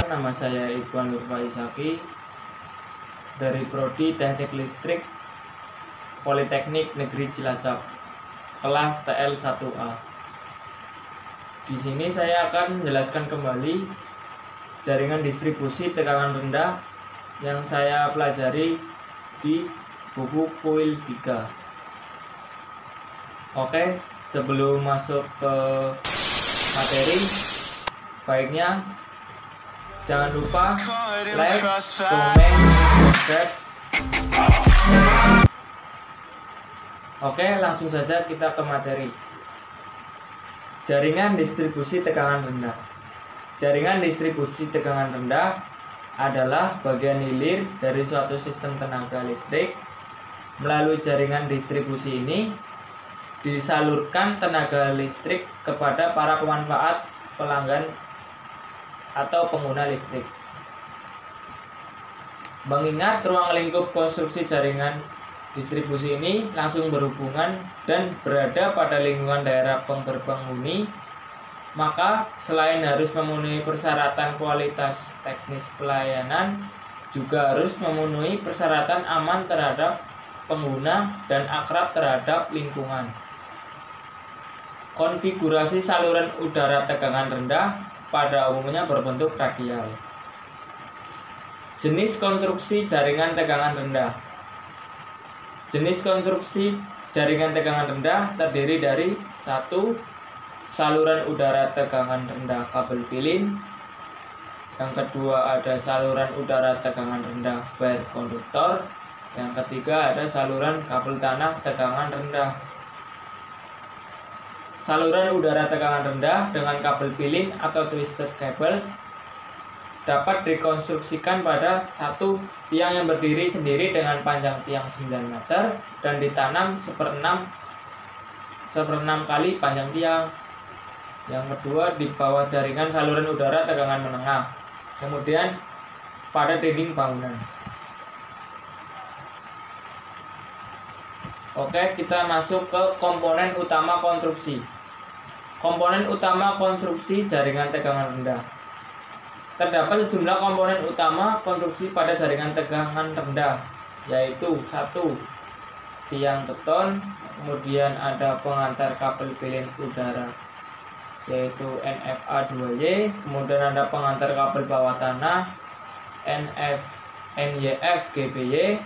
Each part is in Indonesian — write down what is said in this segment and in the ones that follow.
Perkenalkan, nama saya Iqbal Nurfa Isaki dari Prodi Teknik Listrik Politeknik Negeri Cilacap, kelas TL1A. Di sini saya akan menjelaskan kembali jaringan distribusi tegangan rendah yang saya pelajari di buku kuil 3. Oke, sebelum masuk ke materi, baiknya jangan lupa like, komen, subscribe. Oke, langsung saja kita ke materi. Jaringan distribusi tegangan rendah. Jaringan distribusi tegangan rendah adalah bagian hilir dari suatu sistem tenaga listrik. Melalui jaringan distribusi ini disalurkan tenaga listrik kepada para pemanfaat, pelanggan, atau pengguna listrik. Mengingat ruang lingkup konstruksi jaringan distribusi ini langsung berhubungan dan berada pada lingkungan daerah penghuni, maka selain harus memenuhi persyaratan kualitas teknis pelayanan, juga harus memenuhi persyaratan aman terhadap pengguna dan akrab terhadap lingkungan. Konfigurasi saluran udara tegangan rendah pada umumnya berbentuk radial. Jenis konstruksi jaringan tegangan rendah. Jenis konstruksi jaringan tegangan rendah terdiri dari 1. Saluran udara tegangan rendah kabel pilin. Yang kedua ada saluran udara tegangan rendah wire konduktor. Yang ketiga ada saluran kabel tanah tegangan rendah. Saluran udara tegangan rendah dengan kabel pilin atau twisted cable dapat dikonstruksikan pada satu tiang yang berdiri sendiri dengan panjang tiang 9 meter dan ditanam 1/6 kali panjang tiang. Yang kedua di bawah jaringan saluran udara tegangan menengah, kemudian pada dinding bangunan. Oke, kita masuk ke komponen utama konstruksi. Komponen utama konstruksi jaringan tegangan rendah. Terdapat sejumlah komponen utama konstruksi pada jaringan tegangan rendah, yaitu 1. Tiang beton, kemudian ada pengantar kabel pilin udara, yaitu NFA 2Y, kemudian ada pengantar kabel bawah tanah, NYF GBY,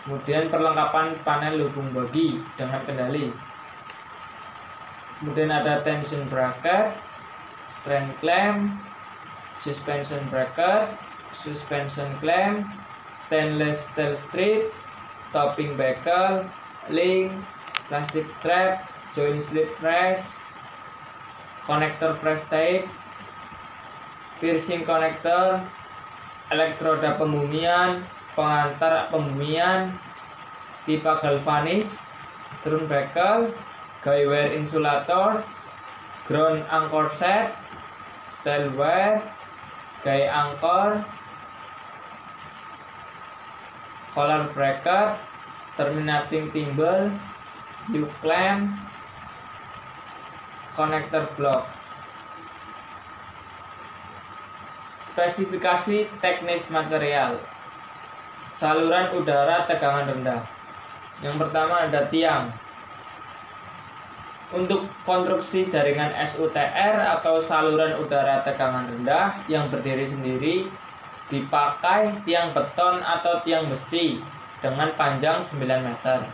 kemudian perlengkapan panel lubung bodi dengan kendali. Kemudian ada tension bracket, strain clamp, suspension bracket, suspension clamp, stainless steel strip, stopping bekel, link, plastic strap, joint slip press, connector press tape, piercing connector, elektroda pembumian, pengantar pembumian, pipa galvanis, drum bekel, guy wire insulator, ground anchor set, steel wire, guy anchor, collar bracket, terminating thimble, U-clamp, connector block. Spesifikasi teknis material saluran udara tegangan rendah. Yang pertama ada tiang. Untuk konstruksi jaringan SUTR atau saluran udara tegangan rendah yang berdiri sendiri dipakai tiang beton atau tiang besi dengan panjang 9 meter.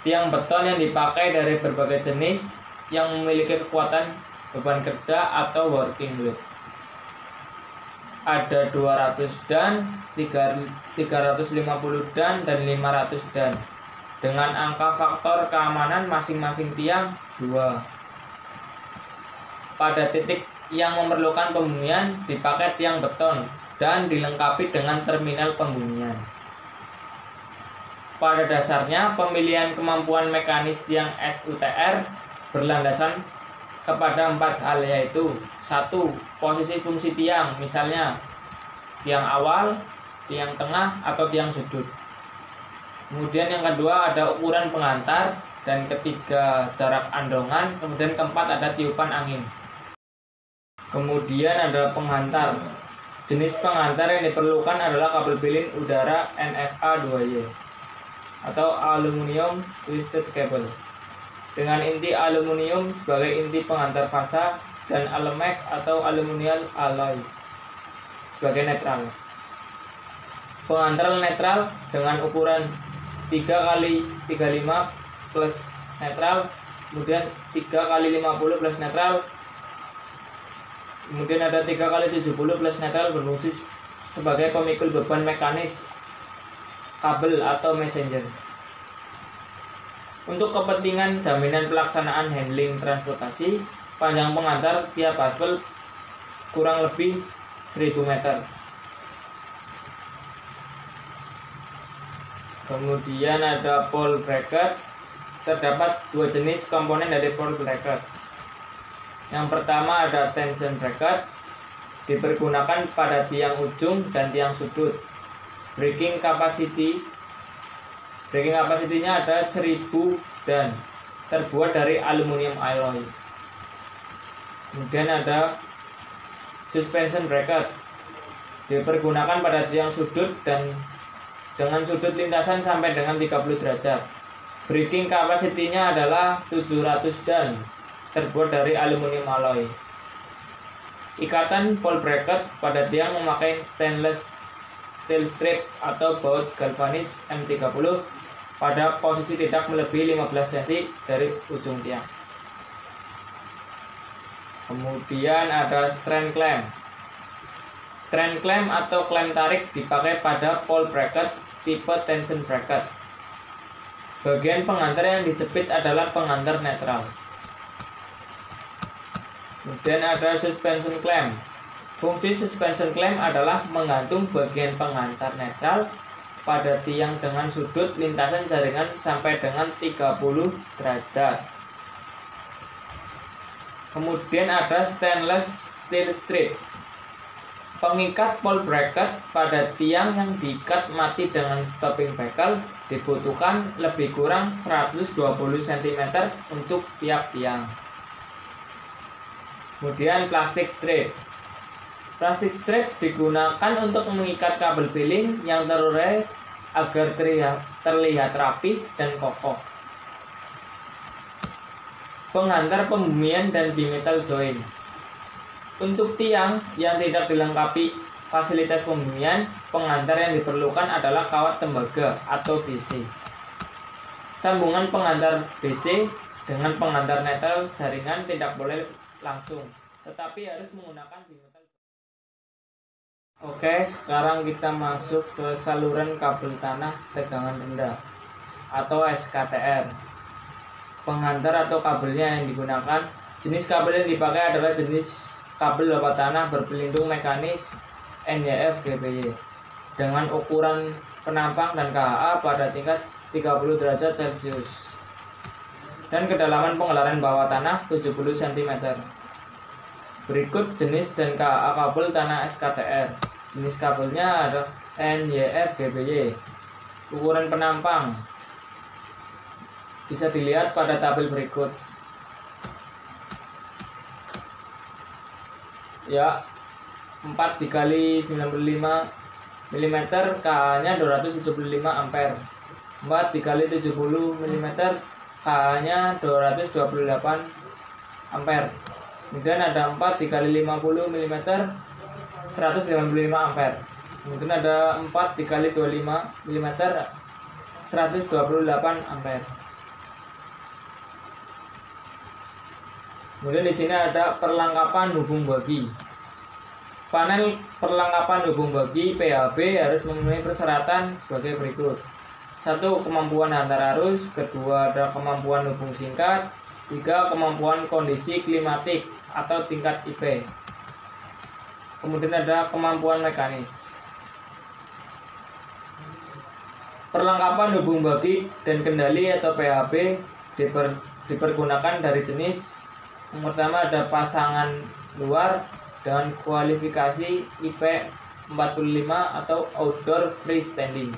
Tiang beton yang dipakai dari berbagai jenis yang memiliki kekuatan beban kerja atau working load. Ada 200 dan, 350 dan 500 dan. Dengan angka faktor keamanan masing-masing tiang 2. Pada titik yang memerlukan pembumian dipakai tiang beton dan dilengkapi dengan terminal pembumian. Pada dasarnya pemilihan kemampuan mekanis tiang SUTR berlandasan kepada 4 hal, yaitu 1. Posisi fungsi tiang, misalnya tiang awal, tiang tengah, atau tiang sudut. Kemudian yang kedua ada ukuran pengantar, dan ketiga jarak andongan, kemudian keempat ada tiupan angin. Kemudian ada penghantar. Jenis penghantar yang diperlukan adalah kabel pilin udara NFA 2Y atau aluminium twisted cable dengan inti aluminium sebagai inti penghantar fasa dan alemek atau aluminium alloy sebagai netral. Penghantar netral dengan ukuran 3x35 plus netral, kemudian 3x50 plus netral, kemudian ada 3x70 plus netral berfungsi sebagai pemikul beban mekanis kabel atau messenger. Untuk kepentingan jaminan pelaksanaan handling transportasi, panjang penghantar tiap aspal kurang lebih 1000 meter. Kemudian ada pole bracket. Terdapat dua jenis komponen dari pole bracket. Yang pertama ada tension bracket, dipergunakan pada tiang ujung dan tiang sudut. Breaking capacity-nya ada 1000 dan terbuat dari aluminium alloy. Kemudian ada suspension bracket, dipergunakan pada tiang sudut dan dengan sudut lintasan sampai dengan 30 derajat. Breaking capacity-nya adalah 700 dan terbuat dari aluminium alloy. Ikatan pole bracket pada tiang memakai stainless steel strip atau baut galvanis M30 pada posisi tidak melebihi 15 cm dari ujung tiang. Kemudian ada strain clamp. Strain clamp atau klem tarik dipakai pada pole bracket tipe tension bracket. Bagian penghantar yang dijepit adalah penghantar netral. Kemudian ada suspension clamp. Fungsi suspension clamp adalah menggantung bagian penghantar netral pada tiang dengan sudut lintasan jaringan sampai dengan 30 derajat. Kemudian ada stainless steel strip. Pengikat pole bracket pada tiang yang diikat mati dengan stopping buckle dibutuhkan lebih kurang 120 cm untuk tiap tiang. Kemudian plastik strip. Plastik strip digunakan untuk mengikat kabel piling yang terurai agar terlihat rapih dan kokoh. Penghantar pembumian dan bimetal joint. Untuk tiang yang tidak dilengkapi fasilitas pembumian, penghantar yang diperlukan adalah kawat tembaga atau BC. Sambungan penghantar BC dengan penghantar netral jaringan tidak boleh langsung, tetapi harus menggunakan bimetal. Oke, sekarang kita masuk ke saluran kabel tanah tegangan rendah atau SKTR. Penghantar atau kabelnya yang digunakan, jenis kabel yang dipakai adalah jenis kabel bawah tanah berpelindung mekanis NYF GBY dengan ukuran penampang dan KHA pada tingkat 30 derajat Celcius dan kedalaman penggelaran bawah tanah 70 cm. Berikut jenis dan KHA kabel tanah SKTR. Jenis kabelnya ada NYF GBY. Ukuran penampang bisa dilihat pada tabel berikut. Ya, 4 dikali 95 mm, KH-nya 275 ampere. 4 dikali 70 mm, KH-nya 228 ampere. Kemudian ada 4 dikali 50 mm, 155 ampere. Kemudian ada 4 dikali 25 mm, 128 ampere. Kemudian di sini ada perlengkapan hubung bagi. Panel perlengkapan hubung bagi PHB harus memenuhi persyaratan sebagai berikut. 1. Kemampuan hantar arus. 2. Ada kemampuan hubung singkat. 3. Kemampuan kondisi klimatik atau tingkat IP. Kemudian ada kemampuan mekanis. Perlengkapan hubung bagi dan kendali atau PHB dipergunakan dari jenis. Yang pertama ada pasangan luar dengan kualifikasi IP 45 atau outdoor freestanding.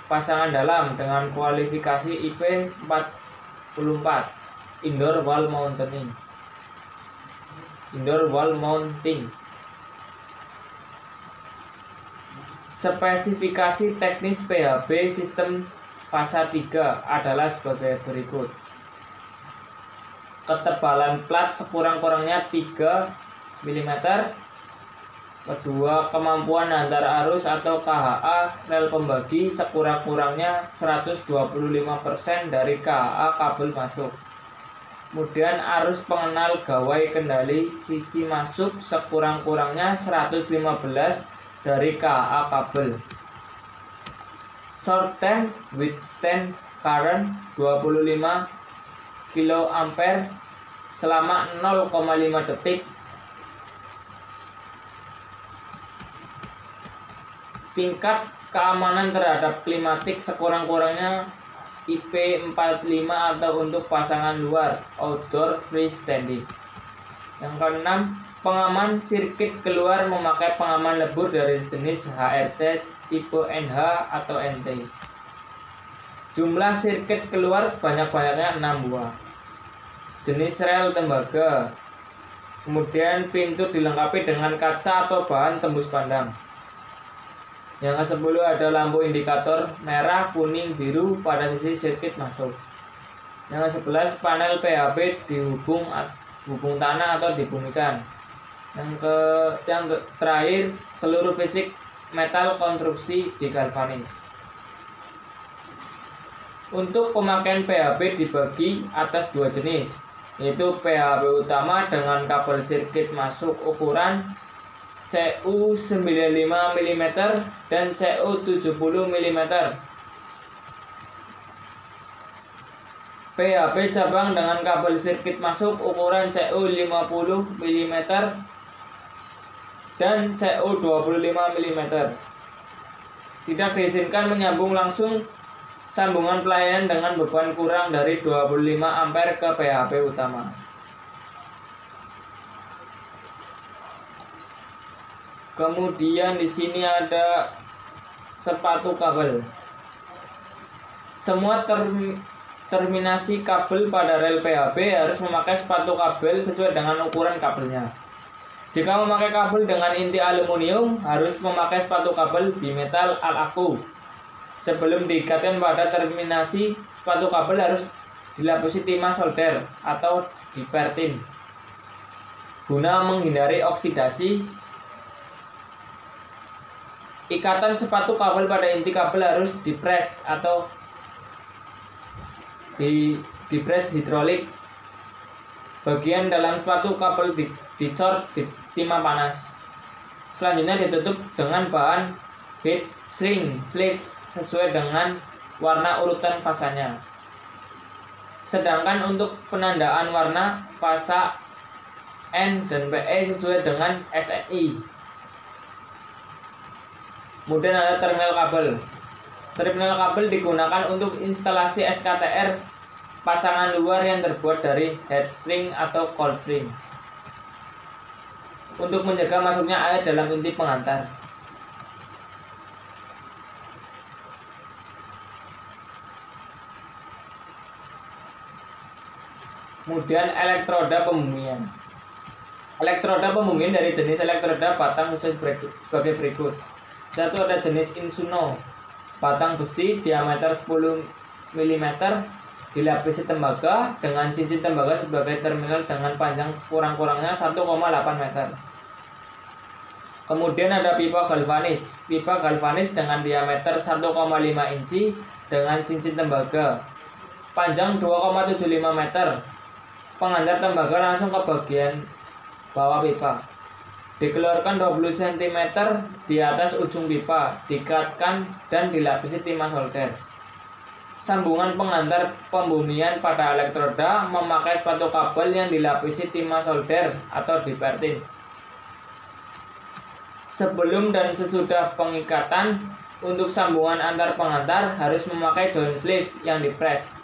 Pasangan dalam dengan kualifikasi IP 44 indoor wall mounting. indoor wall mounting. Spesifikasi teknis PHB sistem fasa 3 adalah sebagai berikut. Ketebalan plat sekurang-kurangnya 3 mm. Kedua, kemampuan antar arus atau KHA rel pembagi sekurang-kurangnya 125% dari KHA kabel masuk. Kemudian arus pengenal gawai kendali sisi masuk sekurang-kurangnya 115 dari KHA kabel. Short time withstand current 25 kA selama 0,5 detik. Tingkat keamanan terhadap klimatik sekurang-kurangnya IP45 atau untuk pasangan luar outdoor freestanding. Yang keenam, pengaman sirkuit keluar memakai pengaman lebur dari jenis HRC tipe NH atau NT. Jumlah sirkuit keluar sebanyak-banyaknya 6 buah. Jenis rel tembaga. Kemudian pintu dilengkapi dengan kaca atau bahan tembus pandang. Yang ke-10 ada lampu indikator merah, kuning, biru pada sisi sirkuit masuk. Yang ke-11 panel PHB dihubung tanah atau dibumikan. Yang terakhir seluruh fisik metal konstruksi digalvanis. Untuk pemakaian PHB dibagi atas 2 jenis, yaitu PHB utama dengan kabel sirkuit masuk ukuran CU 95 mm dan CU 70 mm. PHB cabang dengan kabel sirkuit masuk ukuran CU 50 mm dan CU 25 mm. Tidak diizinkan menyambung langsung sambungan pelayanan dengan beban kurang dari 25 ampere ke PHB utama. Kemudian di sini ada sepatu kabel. Semua terminasi kabel pada rel PHB harus memakai sepatu kabel sesuai dengan ukuran kabelnya. Jika memakai kabel dengan inti aluminium, harus memakai sepatu kabel bimetal al-aku. Sebelum diikatkan pada terminasi, sepatu kabel harus dilapisi timah solder atau dipertin guna menghindari oksidasi. Ikatan sepatu kabel pada inti kabel harus dipres atau dipres hidrolik. Bagian dalam sepatu kabel dicor di timah panas. Selanjutnya ditutup dengan bahan heat shrink sleeve sesuai dengan warna urutan fasanya. Sedangkan untuk penandaan warna fasa N dan PE sesuai dengan SNI. Kemudian ada terminal kabel. Terminal kabel digunakan untuk instalasi SKTR pasangan luar yang terbuat dari heat shrink atau cold shrink untuk menjaga masuknya air dalam inti pengantar. Kemudian elektroda pembumian. Elektroda pembumian dari jenis elektroda batang sebagai berikut. Satu, ada jenis Insuno, batang besi diameter 10 mm, dilapisi tembaga dengan cincin tembaga sebagai terminal dengan panjang sekurang-kurangnya 1,8 meter. Kemudian ada pipa galvanis. Pipa galvanis dengan diameter 1,5 inci dengan cincin tembaga, panjang 2,75 meter. Pengantar tembaga langsung ke bagian bawah pipa. Dikeluarkan 20 cm di atas ujung pipa, dikatkan dan dilapisi timah solder. Sambungan pengantar pembumian pada elektroda memakai sepatu kabel yang dilapisi timah solder atau dipertin. Sebelum dan sesudah pengikatan, untuk sambungan antar pengantar harus memakai joint sleeve yang dipres